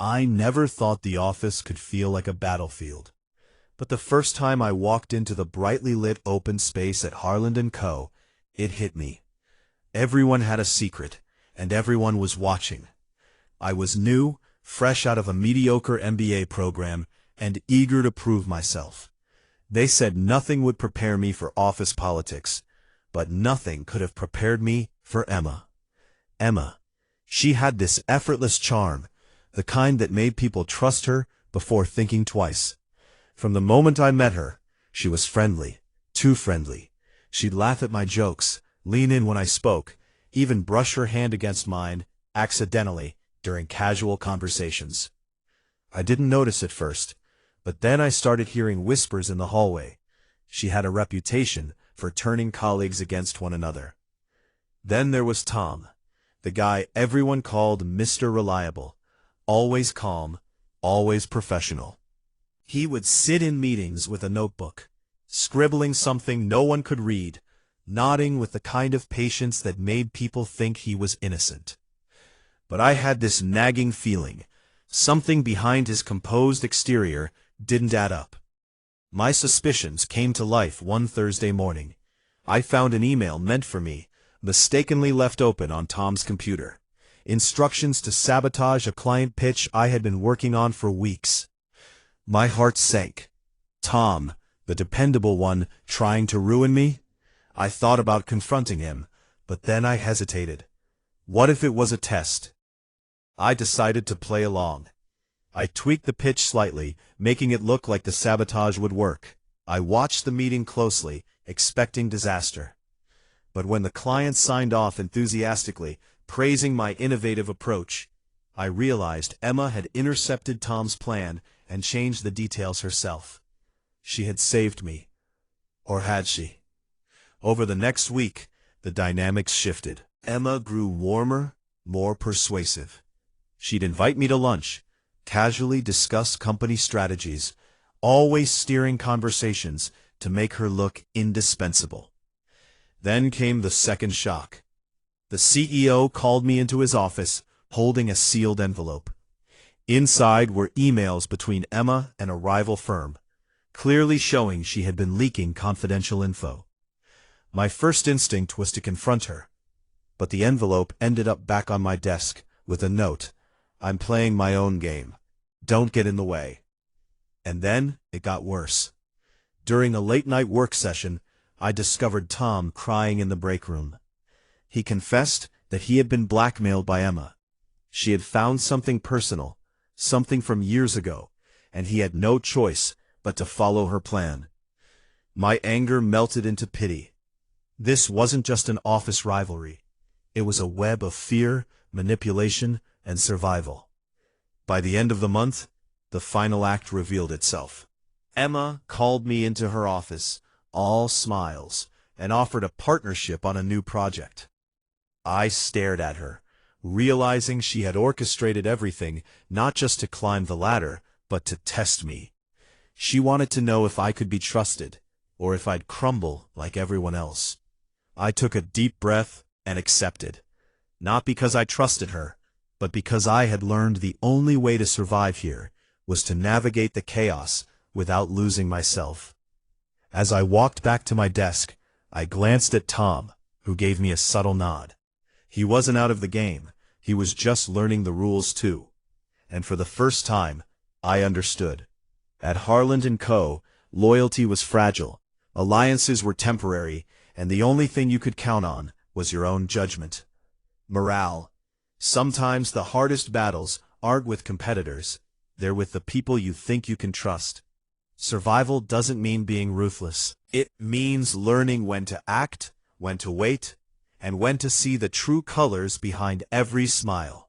I never thought the office could feel like a battlefield. But the first time I walked into the brightly lit open space at Harland & Co., it hit me. Everyone had a secret, and everyone was watching. I was new, fresh out of a mediocre MBA program, and eager to prove myself. They said nothing would prepare me for office politics, but nothing could have prepared me for Emma. Emma. She had this effortless charm, the kind that made people trust her before thinking twice. From the moment I met her, she was friendly, too friendly. She'd laugh at my jokes, lean in when I spoke, even brush her hand against mine, accidentally, during casual conversations. I didn't notice at first, but then I started hearing whispers in the hallway. She had a reputation for turning colleagues against one another. Then there was Tom, the guy everyone called Mr. Reliable, always calm, always professional. He would sit in meetings with a notebook, scribbling something no one could read, nodding with the kind of patience that made people think he was innocent. But I had this nagging feeling. Something behind his composed exterior didn't add up. My suspicions came to life one Thursday morning. I found an email meant for me, mistakenly left open on Tom's computer. Instructions to sabotage a client pitch I had been working on for weeks. My heart sank. Tom, the dependable one, trying to ruin me? I thought about confronting him, but then I hesitated. What if it was a test? I decided to play along. I tweaked the pitch slightly, making it look like the sabotage would work. I watched the meeting closely, expecting disaster. But when the client signed off enthusiastically, praising my innovative approach, I realized Emma had intercepted Tom's plan and changed the details herself. She had saved me. Or had she? Over the next week, the dynamics shifted. Emma grew warmer, more persuasive. She'd invite me to lunch, casually discuss company strategies, always steering conversations to make her look indispensable. Then came the second shock. The CEO called me into his office, holding a sealed envelope. Inside were emails between Emma and a rival firm, clearly showing she had been leaking confidential info. My first instinct was to confront her, but the envelope ended up back on my desk with a note. I'm playing my own game. Don't get in the way. And then it got worse. During a late-night work session, I discovered Tom crying in the break room. He confessed that he had been blackmailed by Emma. She had found something personal, something from years ago, and he had no choice but to follow her plan. My anger melted into pity. This wasn't just an office rivalry. It was a web of fear, manipulation, and survival. By the end of the month, the final act revealed itself. Emma called me into her office, all smiles, and offered a partnership on a new project. I stared at her, realizing she had orchestrated everything, not just to climb the ladder, but to test me. She wanted to know if I could be trusted, or if I'd crumble like everyone else. I took a deep breath and accepted, not because I trusted her, but because I had learned the only way to survive here was to navigate the chaos without losing myself. As I walked back to my desk, I glanced at Tom, who gave me a subtle nod. He wasn't out of the game. He was just learning the rules too. And for the first time, I understood. At Harland & Co., loyalty was fragile, alliances were temporary, and the only thing you could count on was your own judgment. Morale. Sometimes the hardest battles aren't with competitors. They're with the people you think you can trust. Survival doesn't mean being ruthless. It means learning when to act, when to wait, and when to see the true colors behind every smile.